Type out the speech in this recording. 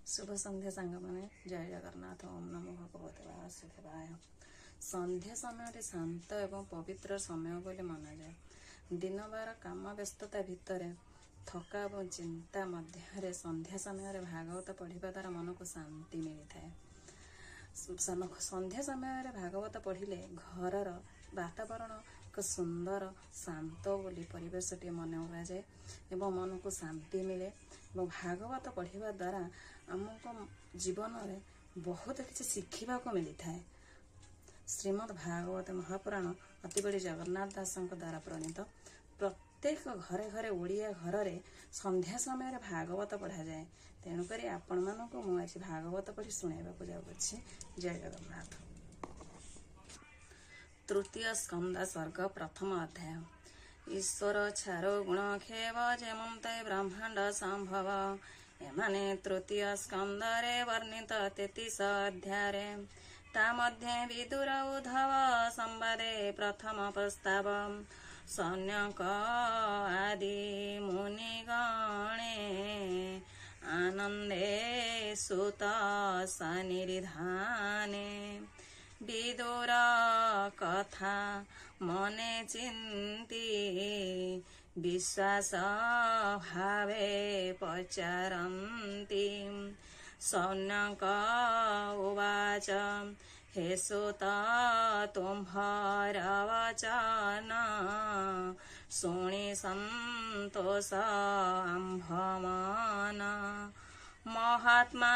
शुभ संध्या सांग मैंने जय जगन्नाथ। ओम नमो भगवते वासुदेवाय। संध्या समय शांत एवं पवित्र समय बोली मना जाए। दिन बार काम व्यस्तता भितर थका और चिंता मध्य संध्या समय भागवत पढ़िबा द्वारा मन को शांति मिलता है। संध्या समय भागवत पढ़िले घरर वातावरण एक सुंदर शांत बोली परिवेशटी मन हुआ जाए एवं मन को शांति मिले। और भागवत पढ़िबा द्वारा आमको जीवन में बहुत किसी शिखा को मिलता है। श्रीमद् भागवत महापुराण अति बड़ी जगन्नाथ दासों द्वारा प्रणीत। प्रत्येक घरे घरे ओडिया घर में संध्या समय भागवत पढ़ा जाए। तेणुक आपण मानक मुझे भागवत पढ़ी शुणाइबा जाऊँगी। जय जगन्नाथ। तृतीय स्कंद सर्ग प्रथम अध्याय। ईश्वर छारो गुण खेव जेमते ब्रह्मांड संभव। एमाने तृतीय स्कंदरे वर्णित 33 अध्याय। ता मध्ये विदुर उद्धव संवादे प्रथम प्रस्ताव। सौनक आदि मुनिगणे आनंदे सुत सनिधाने। विदुर कथा मने चिंती विश्वास भावे पचारन्ति। सौनक उवाच हे सुत तुम्हार वचन शुणि संतोष आम्भमान। महात्मा